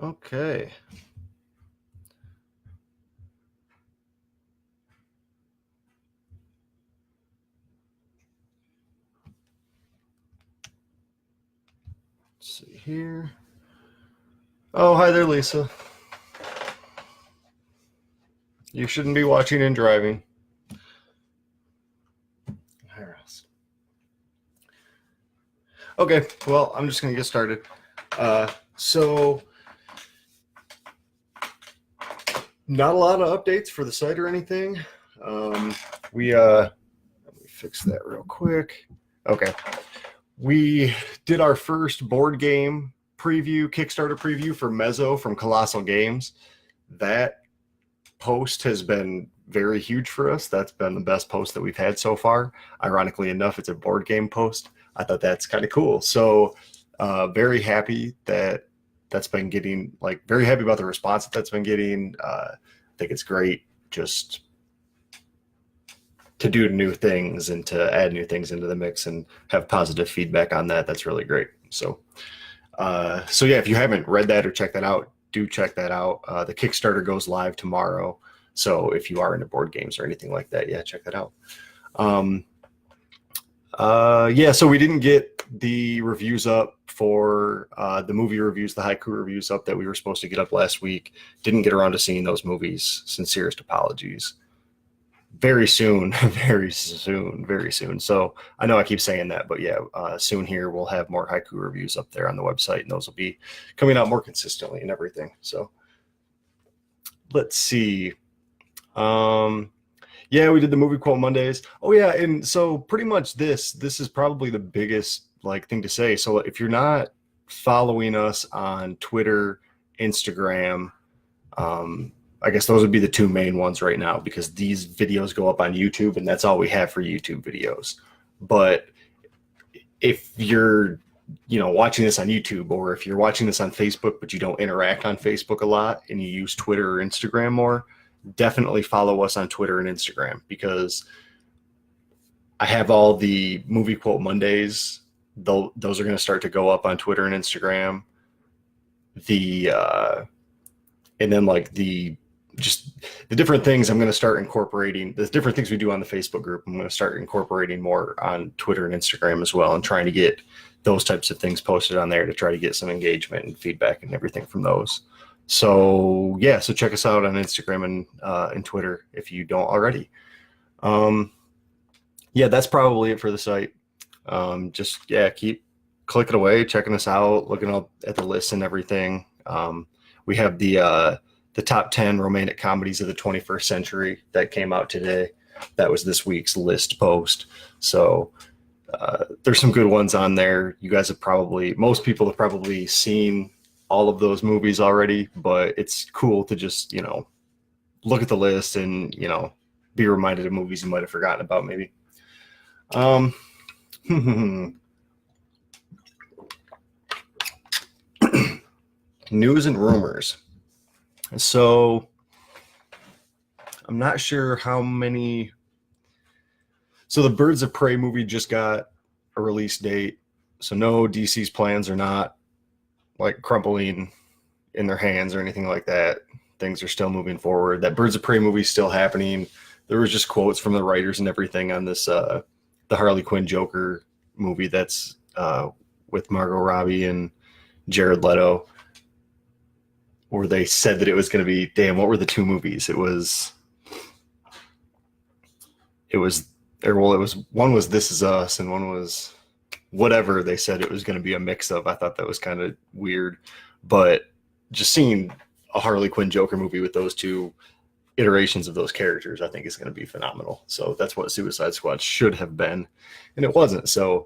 Okay. Let's see here. Oh, hi there, Lisa. You shouldn't be watching and driving. Okay, well, I'm just going to get started. So, not a lot of updates for the site or anything. Let me fix that real quick. Okay. We did our first board game preview, Kickstarter preview for Mezzo from Colossal Games. That post has been very huge for us. That's been the best post that we've had so far. Ironically enough, it's a board game post. I thought that's kind of cool. So very happy that that's been getting, very happy about the response that's been getting. I think it's great just to do new things and to add new things into the mix and have positive feedback on that. That's really great. So yeah, if you haven't read that or checked that out, do check that out. The Kickstarter goes live tomorrow. So if you are into board games or anything like that, yeah, check that out. Yeah, so we didn't get the reviews up for the movie reviews, the haiku reviews up that we were supposed to get up last week. Didn't get around to seeing those movies. Sincerest apologies. Very soon, very soon, very soon. So I know I keep saying that, but yeah, soon here we'll have more haiku reviews up there on the website, and those will be coming out more consistently and everything. So let's see. Yeah, we did the movie quote Mondays. Oh yeah, and so pretty much this is probably the biggest thing to say. So if you're not following us on Twitter, Instagram, I guess those would be the two main ones right now, because these videos go up on YouTube and that's all we have for YouTube videos. But if you're watching this on YouTube, or if you're watching this on Facebook but you don't interact on Facebook a lot and you use Twitter or Instagram more, definitely follow us on Twitter and Instagram, because I have all the movie quote Mondays. Those are going to start to go up on Twitter and Instagram. And then the different things I'm going to start incorporating, the different things we do on the Facebook group, I'm going to start incorporating more on Twitter and Instagram as well, and trying to get those types of things posted on there to try to get some engagement and feedback and everything from those. So yeah, so check us out on Instagram and Twitter if you don't already. Yeah, that's probably it for the site. Just keep clicking away, checking us out, looking up at the list and everything. We have the top 10 romantic comedies of the 21st century that came out today. That was this week's list post. So there's some good ones on there. You guys most people have probably seen all of those movies already, but it's cool to just, look at the list and, be reminded of movies you might have forgotten about maybe. News and rumors. So I'm not sure how many. So the Birds of Prey movie just got a release date. So no, DC's plans are not crumpling in their hands or anything like that. Things are still moving forward. That Birds of Prey movie is still happening. There was just quotes from the writers and everything on this the Harley Quinn Joker movie that's with Margot Robbie and Jared Leto, where they said that it was going to be, what were the two movies? It was one was This Is Us and one was whatever they said it was going to be a mix of. I thought that was kind of weird, but just seeing a Harley Quinn Joker movie with those two iterations of those characters, I think is going to be phenomenal. So that's what Suicide Squad should have been, and it wasn't. So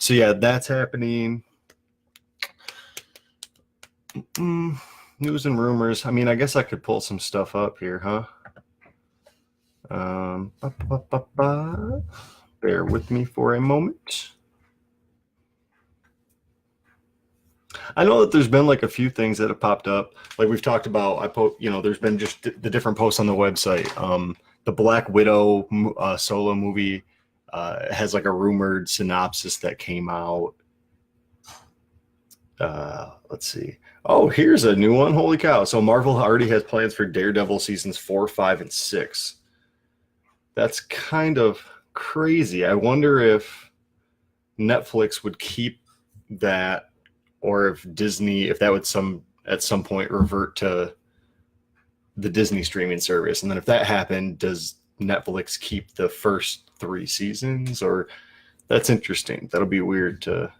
yeah, that's happening. News and rumors. I mean, I guess I could pull some stuff up here, huh? Bear with me for a moment. I know that there's been a few things that have popped up. We've talked about, there's been just the different posts on the website. The Black Widow solo movie has a rumored synopsis that came out. Let's see. Oh, here's a new one. Holy cow. So Marvel already has plans for Daredevil seasons 4, 5, and 6. That's kind of crazy. I wonder if Netflix would keep that, or if Disney, if that would some at some point revert to the Disney streaming service. And then if that happened, does Netflix keep the first 3 seasons? Or that's interesting. That'll be weird to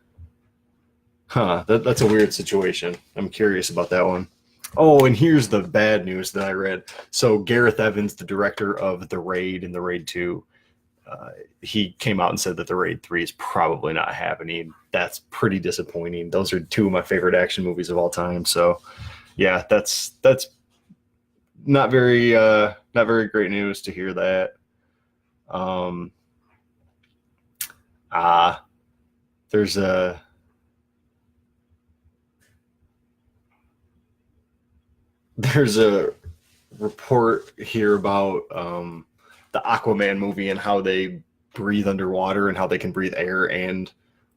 that's a weird situation. I'm curious about that one. Oh, and here's the bad news that I read. So Gareth Evans, the director of The Raid and The Raid 2, he came out and said that The Raid 3 is probably not happening. That's pretty disappointing. Those are two of my favorite action movies of all time. So yeah, that's not very great news to hear that. Um ah there's a report here about the Aquaman movie and how they breathe underwater and how they can breathe air and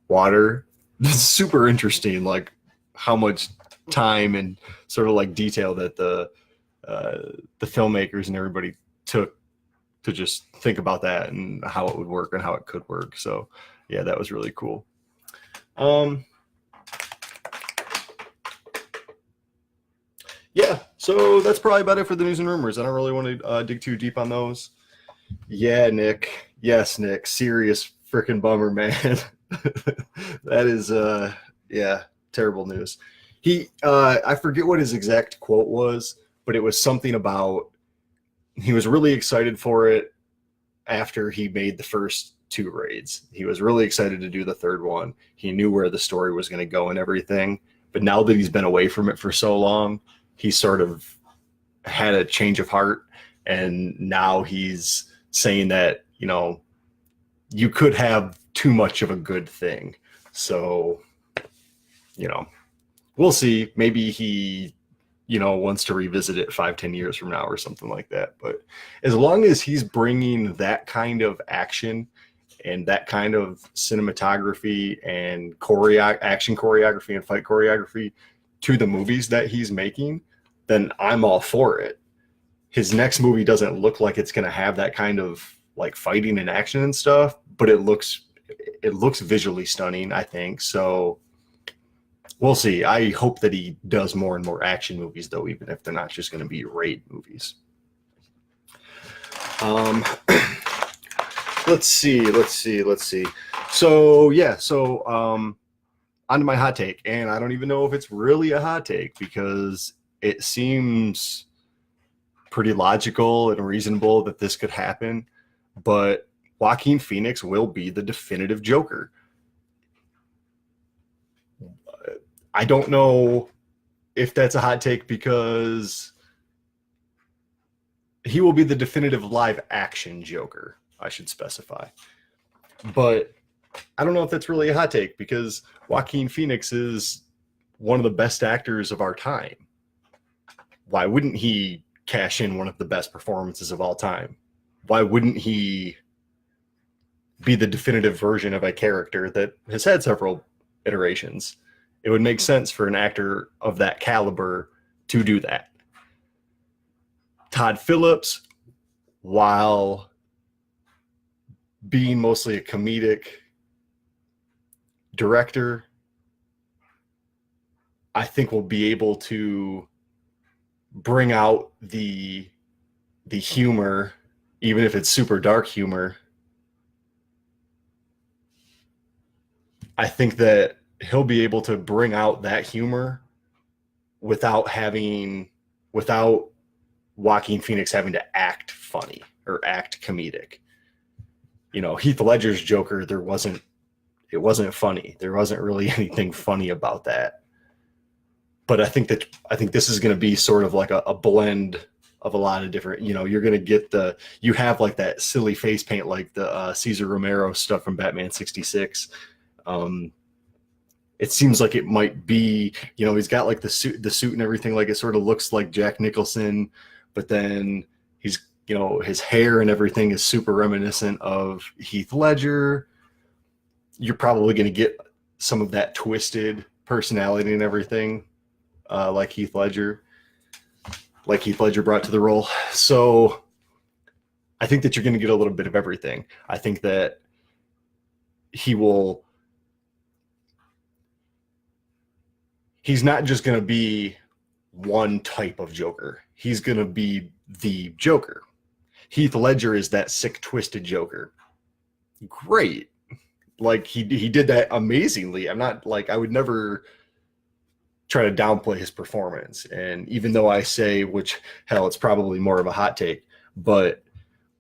water. This is super interesting, like how much time and sort of like detail that the filmmakers and everybody took to just think about that and how it would work and how it could work. So yeah, that was really cool. Um, yeah, so that's probably about it for the news and rumors. I don't really want to dig too deep on those. Yeah, Nick. Yes, Nick. Serious freaking bummer, man. That is yeah, terrible news. I forget what his exact quote was, but it was something about he was really excited for it after he made the first 2 raids. He was really excited to do the third one. He knew where the story was going to go and everything. But now that he's been away from it for so long, he sort of had a change of heart. And now he's saying that, you could have too much of a good thing. So, you know, we'll see. Maybe he, wants to revisit it 5, 10 years from now or something like that. But as long as he's bringing that kind of action and that kind of cinematography and action choreography and fight choreography to the movies that he's making, then I'm all for it. His next movie doesn't look like it's going to have that kind of like fighting and action and stuff, but it looks visually stunning, I think. So we'll see. I hope that he does more and more action movies, though, even if they're not just going to be raid movies. Um, let's see. So yeah, onto my hot take, and I don't even know if it's really a hot take because it seems pretty logical and reasonable that this could happen, but Joaquin Phoenix will be the definitive Joker. I don't know if that's a hot take because he will be the definitive live action Joker, I should specify. But I don't know if that's really a hot take because Joaquin Phoenix is one of the best actors of our time. Why wouldn't he cash in one of the best performances of all time? Why wouldn't he be the definitive version of a character that has had several iterations? It would make sense for an actor of that caliber to do that. Todd Phillips, while being mostly a comedic director, I think will be able to bring out the humor, even if it's super dark humor. I think that he'll be able to bring out that humor without Joaquin Phoenix having to act funny or act comedic. Heath Ledger's Joker, it wasn't funny. There wasn't really anything funny about that. But I think this is going to be sort of like a blend of a lot of different, you're going to get you have like that silly face paint, like the Cesar Romero stuff from Batman 66. It seems like it might be, he's got like the suit and everything. Like it sort of looks like Jack Nicholson, but then he's, his hair and everything is super reminiscent of Heath Ledger. You're probably going to get some of that twisted personality and everything, like Heath Ledger brought to the role. So I think that you're going to get a little bit of everything. I think that he will. He's not just going to be one type of Joker. He's going to be the Joker. Heath Ledger is that sick, twisted Joker. Great. Like he did that amazingly. I'm not like, I would never try to downplay his performance. And even though I say, which hell, it's probably more of a hot take, but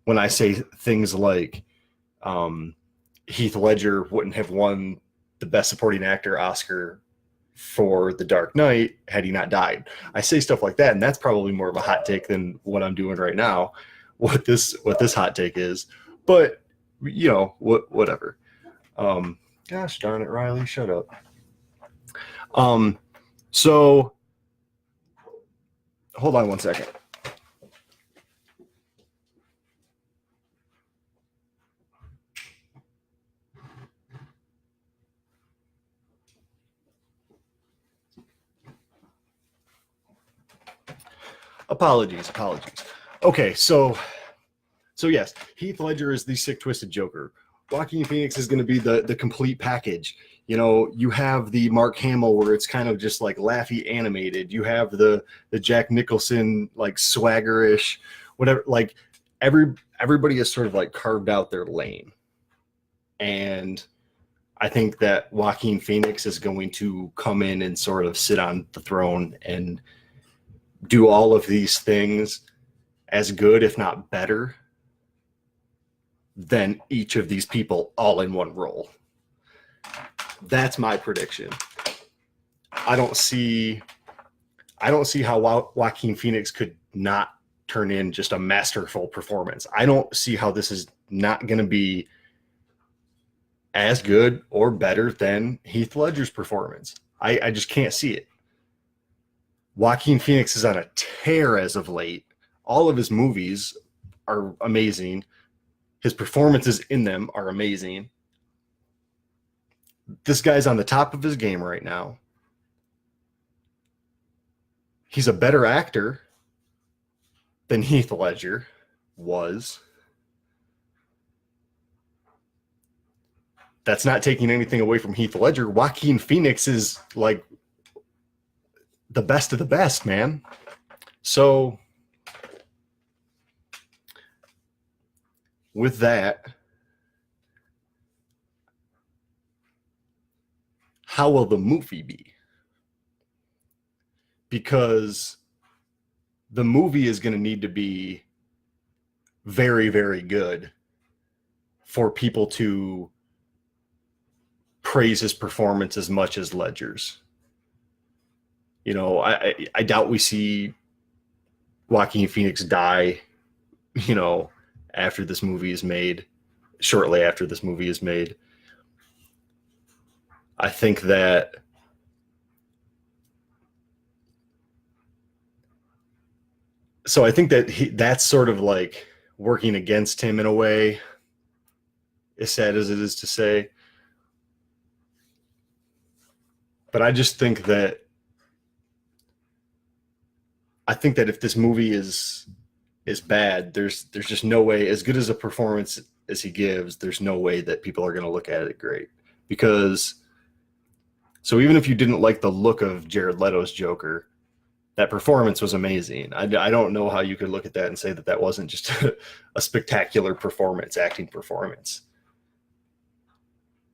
when I say things like Heath Ledger wouldn't have won the Best Supporting Actor Oscar for The Dark Knight had he not died, I say stuff like that, and that's probably more of a hot take than what I'm doing right now. What this hot take is, but you know, whatever. Gosh darn it, Riley, shut up. So hold on one second. Apologies. Okay, so yes, Heath Ledger is the sick, twisted Joker. Joaquin Phoenix is going to be the complete package. You know, you have the Mark Hamill where it's kind of just like laughy animated. You have the Jack Nicholson like swaggerish, whatever. Like everybody has sort of like carved out their lane, and I think that Joaquin Phoenix is going to come in and sort of sit on the throne and do all of these things as good, if not better, than each of these people all in one role. That's my prediction. I don't see how Joaquin Phoenix could not turn in just a masterful performance. I don't see how this is not going to be as good or better than Heath Ledger's performance. I just can't see it. Joaquin Phoenix is on a tear as of late. All of his movies are amazing. His performances in them are amazing. This guy's on the top of his game right now. He's a better actor than Heath Ledger was. That's not taking anything away from Heath Ledger. Joaquin Phoenix is like the best of the best, man. So with that, how will the movie be? Because the movie is going to need to be very, very good for people to praise his performance as much as Ledger's. You know, I doubt we see Joaquin Phoenix die, you know, after this movie is made, shortly after this movie is made. I think that that's sort of like working against him in a way, as sad as it is to say. But I just think that if this movie is bad, there's just no way, as good as a performance as he gives, there's no way that people are going to look at it great. Because so even if you didn't like the look of Jared Leto's Joker, that performance was amazing. I don't know how you could look at that and say that that wasn't just a spectacular performance, acting performance.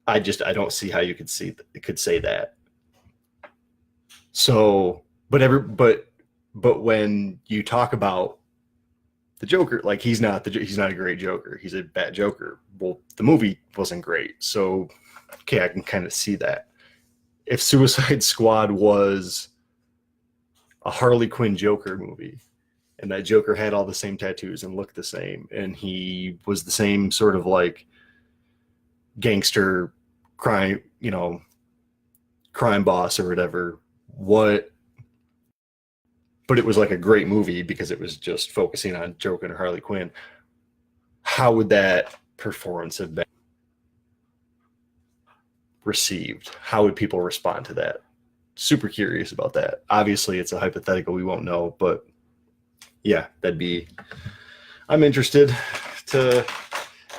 I don't see how you could say that. So, but when you talk about the Joker, like he's not a great Joker. He's a bad Joker. Well, the movie wasn't great. So, okay, I can kind of see that. If Suicide Squad was a Harley Quinn Joker movie, and that Joker had all the same tattoos and looked the same, and he was the same sort of like gangster crime, you know, crime boss or whatever, but it was like a great movie because it was just focusing on Joker and Harley Quinn, how would that performance have been received? How would people respond to that? super curious about that. Obviously, it's a hypothetical, we won't know, but yeah, I'm interested to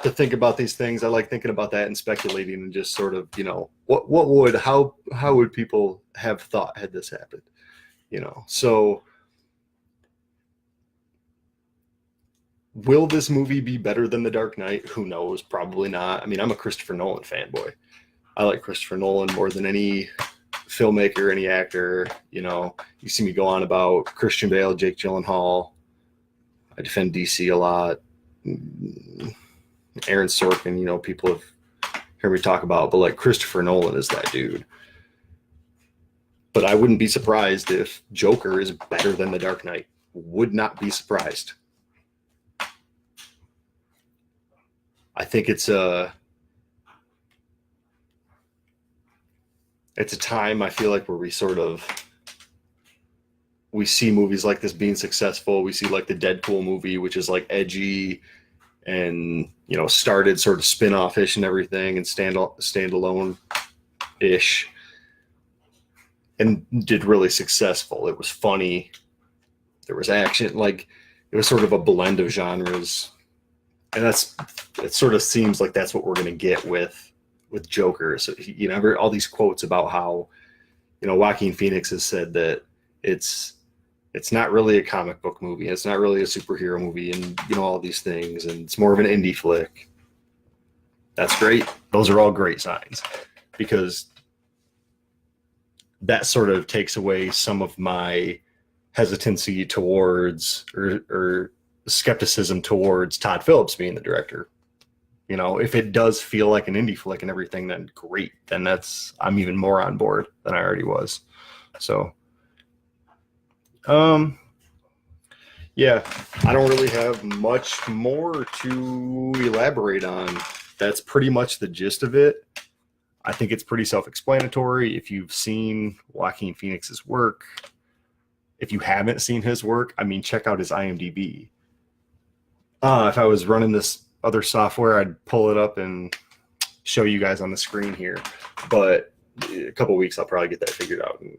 think about these things. I like thinking about that and speculating and just sort of, how would people have thought had this happened? So will this movie be better than The Dark Knight? Who knows? Probably not. I mean, I'm a Christopher Nolan fanboy. I like Christopher Nolan more than any filmmaker, any actor. You see me go on about Christian Bale, Jake Gyllenhaal. I defend DC a lot. Aaron Sorkin, people have heard me talk about, but like Christopher Nolan is that dude. But I wouldn't be surprised if Joker is better than The Dark Knight. Would not be surprised. I think it's a time, I feel like, where we see movies like this being successful. We see like the Deadpool movie, which is like edgy and, started sort of spin-off-ish and everything and standalone-ish and did really successful. It was funny. There was action. Like, it was sort of a blend of genres. And it sort of seems like that's what we're going to get with Joker. So, all these quotes about how, Joaquin Phoenix has said that it's not really a comic book movie. It's not really a superhero movie and, all these things. And it's more of an indie flick. That's great. Those are all great signs because that sort of takes away some of my hesitancy towards or skepticism towards Todd Phillips being the director. If it does feel like an indie flick and everything, then great. Then I'm even more on board than I already was. So, yeah, I don't really have much more to elaborate on. That's pretty much the gist of it. I think it's pretty self-explanatory. If you've seen Joaquin Phoenix's work, if you haven't seen his work, I mean, check out his IMDb. If I was running this other software, I'd pull it up and show you guys on the screen here. But a couple of weeks, I'll probably get that figured out and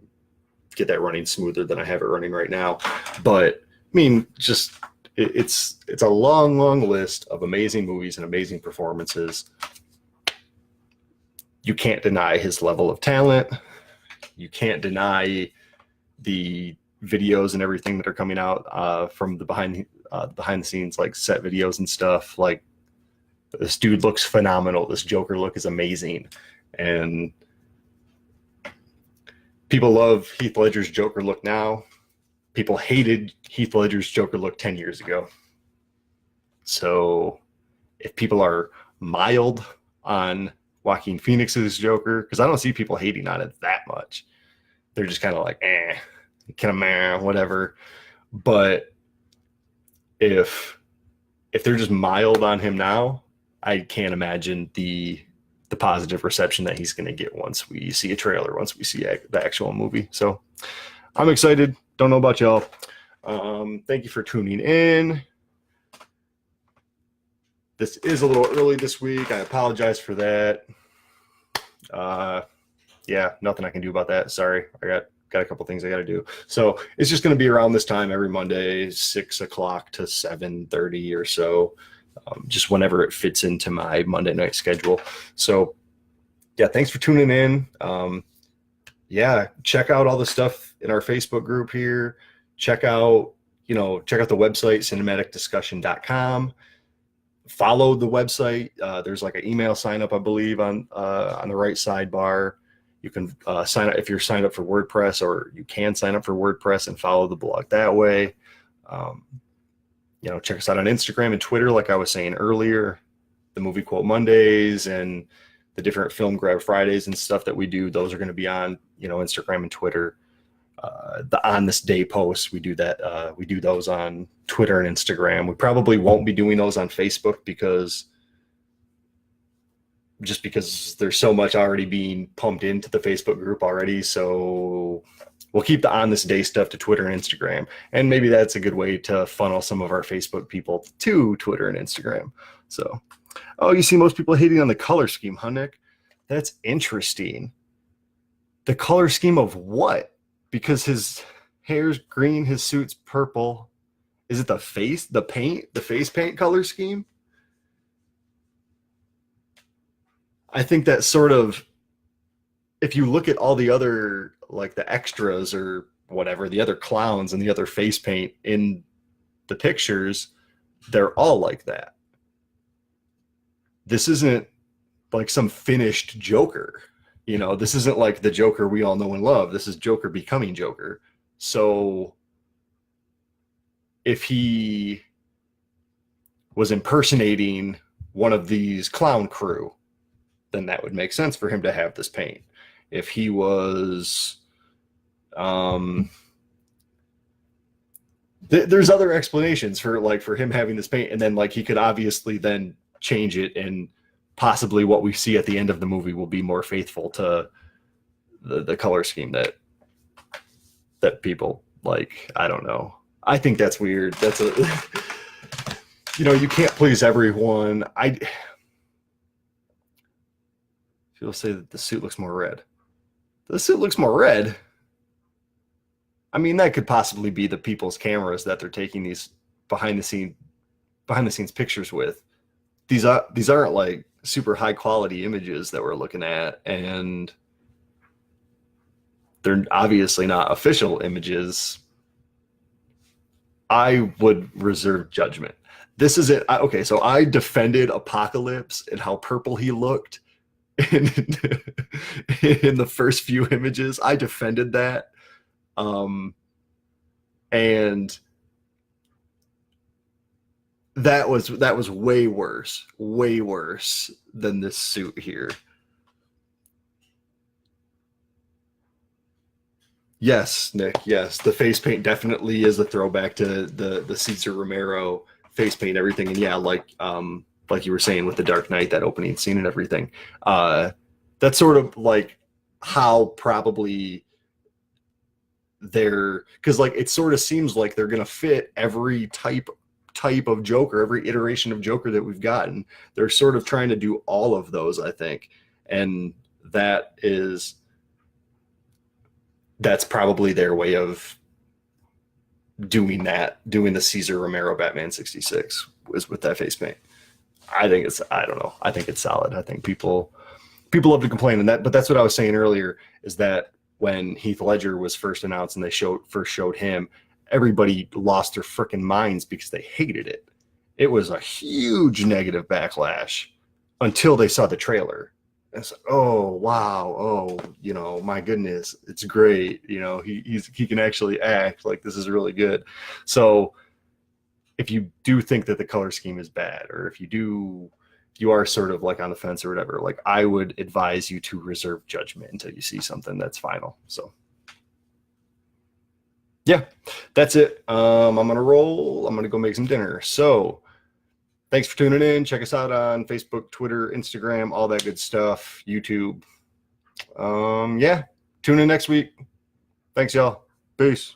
get that running smoother than I have it running right now. But I mean, just it's a long list of amazing movies and amazing performances. You can't deny his level of talent. You can't deny the videos and everything that are coming out from the behind the scenes, like set videos and stuff. Like, this dude looks phenomenal. This Joker look is amazing. And people love Heath Ledger's Joker look now. People hated Heath Ledger's Joker look 10 years ago. So if people are mild on Joaquin Phoenix's Joker, because I don't see people hating on it that much. They're just kind of like, whatever. But if they're just mild on him now, I can't imagine the positive reception that he's going to get once we see a trailer, once we see the actual movie. So I'm excited. Don't know about y'all. Thank you for tuning in. This is a little early this week. I apologize for that. Yeah, nothing I can do about that. Sorry. I got a couple things I got to do. So it's just going to be around this time every Monday, 6 o'clock to 7:30 or so. Just whenever it fits into my Monday night schedule. So yeah, thanks for tuning in. Yeah, check out all the stuff in our Facebook group here. Check out the website, cinematicdiscussion.com. Follow the website. There's like an email sign up, I believe, on the right sidebar. You can sign up if you're signed up for WordPress, or you can sign up for WordPress and follow the blog that way. Check us out on Instagram and Twitter, like I was saying earlier. The Movie Quote Mondays and the different Film Grab Fridays and stuff that we do, those are going to be on Instagram and Twitter. The On This Day posts, we do that. We do those on Twitter and Instagram. We probably won't be doing those on Facebook because there's so much already being pumped into the Facebook group already. So we'll keep the On This Day stuff to Twitter and Instagram. And maybe that's a good way to funnel some of our Facebook people to Twitter and Instagram. So, you see most people hating on the color scheme, huh, Nick? That's interesting. The color scheme of what? Because his hair's green, his suit's purple. Is it the face, the paint, the face paint color scheme? I think that sort of, if you look at all the other, like the extras or whatever, the other clowns and the other face paint in the pictures, they're all like that. This isn't like some finished Joker. This isn't like the Joker we all know and love. This is Joker becoming Joker. So if he was impersonating one of these clown crew, then that would make sense for him to have this paint. If he was, there's other explanations for him having this paint, and then like he could obviously then change it, and possibly what we see at the end of the movie will be more faithful to the color scheme that people like. I don't know. I think that's weird. That's you can't please everyone. People say that the suit looks more red. The suit looks more red. I mean, that could possibly be the people's cameras that they're taking these behind the scenes pictures with. These aren't like super high quality images that we're looking at, and they're obviously not official images. I would reserve judgment. This is it. Okay, so I defended Apocalypse and how purple he looked in the first few images. I defended that. And that was way worse than this suit here. Yes, Nick. Yes, the face paint definitely is a throwback to the Cesar Romero face paint, everything. And yeah, like you were saying with the Dark Knight, that opening scene and everything. That's sort of like how probably because like it sort of seems like they're gonna fit every type of Joker, every iteration of Joker that we've gotten. They're sort of trying to do all of those, I think, and that's probably their way of doing the Cesar Romero Batman 66 was with that face paint. I don't know. I think it's solid. I think people love to complain, but that's what I was saying earlier, is that when Heath Ledger was first announced and they first showed him, everybody lost their freaking minds because they hated it. It was a huge negative backlash until they saw the trailer. It's like, oh wow, oh my goodness, it's great. He can actually act. Like, this is really good. So if you do think that the color scheme is bad, or if you are sort of like on the fence or whatever, like, I would advise you to reserve judgment until you see something that's final. So yeah, that's it. I'm gonna roll. I'm gonna go make some dinner. So thanks for tuning in. Check us out on Facebook, Twitter, Instagram, all that good stuff, YouTube. Yeah, tune in next week. Thanks, y'all. Peace.